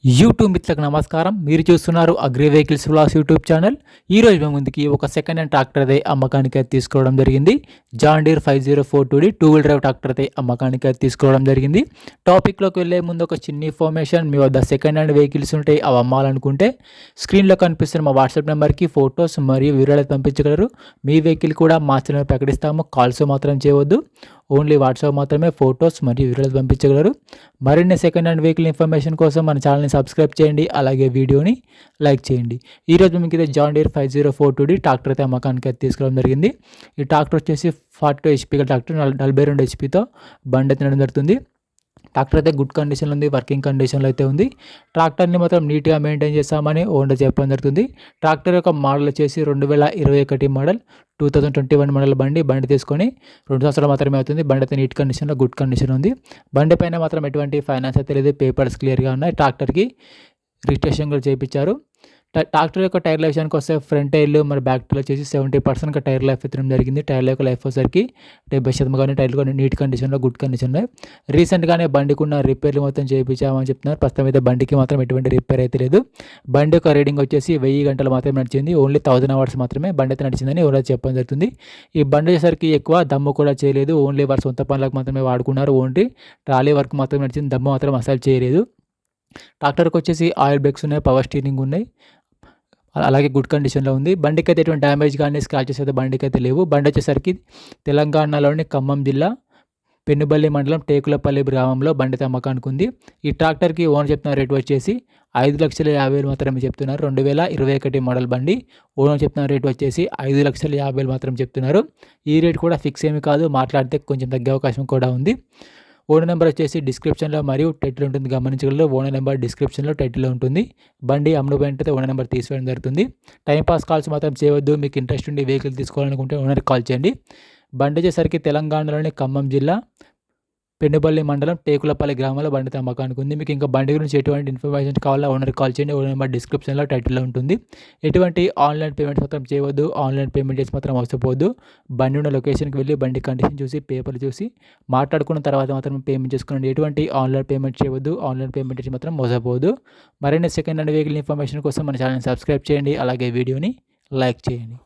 YouTube మిత్రులకు నమస్కారం. మీరు చూస్తున్నారు agri vehicles vlogs YouTube channel. ఈరోజు మేము ముందుకి ఒక సెకండ్ హ్యాండ్ ట్రాక్టర్ అయితే అమ్మకానికి అయితే తీసుకోవడం జరిగింది. John Deere 5042D two wheel drive tractor అయితే అమ్మకానికి అయితే తీసుకోవడం జరిగింది. టాపిక్లోకి వెళ్ళే ముందు ఒక చిన్న ఇన్ఫర్మేషన్, మీ వద్ద సెకండ్ హ్యాండ్ వెహికల్స్ ఉంటే అవి అమ్మాలనుకుంటే స్క్రీన్లో కనిపిస్తున్న మా వాట్సాప్ నెంబర్కి ఫొటోస్ మరియు వివరాలు పంపించగలరు. మీ వెహికల్ కూడా మా ఛానల్ ప్రకటిస్తాము. కాల్స్ మాత్రం చేయవద్దు, ఓన్లీ వాట్సాప్ మాత్రమే ఫొటోస్ మరియు వివరాలు పంపించగలరు. మరిన్ని సెకండ్ హ్యాండ్ వెహికల్ ఇన్ఫర్మేషన్ కోసం మన ఛానల్ని సబ్స్క్రైబ్ చేయండి, అలాగే వీడియోని లైక్ చేయండి. ఈరోజు మీకు అయితే జాన్ డీర్ 5042D ట్రాక్టర్ అయితే అమ్మకానికి అయితే తీసుకోవడం జరిగింది. ఈ ట్రాక్టర్ వచ్చేసి 42 HP ట్రాక్టర్, 42 HPతో బండి అయితే నడవడం జరుగుతుంది. ట్రాక్టర్ అయితే గుడ్ కండిషన్లో ఉంది, వర్కింగ్ కండిషన్లో అయితే ఉంది. ట్రాక్టర్ని మాత్రం నీట్గా మెయింటైన్ చేస్తామని ఓనర్ చెప్పడం జరుగుతుంది. ట్రాక్టర్ యొక్క మోడల్ వచ్చేసి 2021 మోడల్, 2021 మోడల్ బండి తీసుకొని 2 సంవత్సరాలు మాత్రమే అవుతుంది. బండి అయితే నీట్ కండిషన్లో గుడ్ కండిషన్ ఉంది. బండి పైన మాత్రం ఎటువంటి ఫైనాన్స్ అయితే లేదు, పేపర్స్ క్లియర్గా ఉన్నాయి. ట్రాక్టర్కి రిజిస్ట్రేషన్ కూడా చేయించారు. ట్రాక్టర్ యొక్క టైర్ లైఫ్ విషయానికి వస్తే ఫ్రంట్ టైర్లు మరి బ్యాక్ టైర్లు వచ్చేసి 70% టైర్ లైఫ్ ఎత్తడం జరిగింది. టైర్ యొక్క లైఫ్ వచ్చేసరికి 70% కానీ టైర్లు కానీ నీట్ కండిషన్లో గుడ్ కండిషన్లో. రీసెంట్గానే బండికి ఉన్న రిపేర్లు మొత్తం చేయించామని చెప్తున్నారు. ప్రస్తుతం అయితే బండికి మాత్రం ఎటువంటి రిపేర్ అయితే లేదు. బండి యొక్క రీడింగ్ వచ్చేసి 1000 గంటలు మాత్రమే నడిచింది. ఓన్లీ 1000 అవర్స్ మాత్రమే బండి అయితే నడిచిందని ఎవరైతే చెప్పడం జరుగుతుంది. ఈ బండి వచ్చేసరికి ఎక్కువ దమ్ము కూడా చేయలేదు, ఓన్లీ వారి సొంత పనులకు మాత్రమే వాడుకున్నారు. ఓన్లీ ట్రాలీ వర్క్ మాత్రమే నడిచింది, దమ్ము మాత్రం అసలు చేయలేదు. ట్రాక్టర్కి వచ్చేసి ఆయిల్ బ్రేక్స్ ఉన్నాయి, పవర్ స్టీరింగ్ ఉన్నాయి, అలాగే గుడ్ కండిషన్లో ఉంది. బండికి అయితే ఎటువంటి డ్యామేజ్ కానీ స్క్రాచెస్ అయితే బండికి అయితే లేవు. బండి వచ్చేసరికి తెలంగాణలోని ఖమ్మం జిల్లా పెన్నుబల్లి మండలం టేకులపల్లి గ్రామంలో బండి అమ్మకానికి ఉంది. ఈ ట్రాక్టర్కి ఓనర్ చెప్తున్న రేట్ వచ్చేసి 5,50,000 మాత్రమే చెప్తున్నారు. 2021 మోడల్ బండి. ఓనర్ చెప్తున్న రేట్ వచ్చేసి 5,50,000 మాత్రం చెప్తున్నారు. ఈ రేట్ కూడా ఫిక్స్ ఏమి కాదు, మాట్లాడితే కొంచెం తగ్గే అవకాశం కూడా ఉంది. ఓనర్ నెంబర్ వచ్చేసి డిస్క్రిప్షన్లో మరియు టైటిల్ ఉంటుంది, గమనించగలరు. ఓనర్ నెంబర్ డిస్క్రిప్షన్లో టైటిల్లో ఉంటుంది. బండి అమ్ముడుపోయింటే ఓనర్ నెంబర్ తీసుకోవడం జరుగుతుంది. టైంపాస్ కాల్స్ మాత్రం చేయవద్దు. మీకు ఇంట్రెస్ట్ ఉండి వెహికల్ తీసుకోవాలనుకుంటే ఓనర్కి కాల్ చేయండి. బండి వచ్చేసరికి తెలంగాణలోని ఖమ్మం జిల్లా పెన్నుబల్లి మండలం టేకులపల్లి గ్రామంలో బండి అమ్మకానికి ఉంది. మీకు ఇంకా బండి గురించి ఎటువంటి ఇన్ఫర్మేషన్ కావాలా ఓనర్కి కాల్ చేయండి. ఓనర్ నెంబర్ డిస్క్రిప్షన్లో టైటిల్లో ఉంటుంది. ఎటువంటి ఆన్లైన్ పేమెంట్స్ మాత్రం చేయవద్దు, ఆన్లైన్ పేమెంట్ చేసి మాత్రం అవసరపోవద్దు. బండి ఉన్న లొకేషన్కి వెళ్ళి బండి కండిషన్ చూసి పేపర్లు చూసి మాట్లాడుకున్న తర్వాత మాత్రం పేమెంట్ చేసుకోండి. ఎటువంటి ఆన్లైన్ పేమెంట్ చేయవద్దు, ఆన్లైన్ పేమెంట్ చేసి మాత్రం మోసపోవద్దు. మరిన్ని సెకండ్ హ్యాండ్ వెహికల్ ఇన్ఫర్మేషన్ కోసం మన ఛానల్ని సబ్స్క్రైబ్ చేయండి, అలాగే వీడియోని లైక్ చేయండి.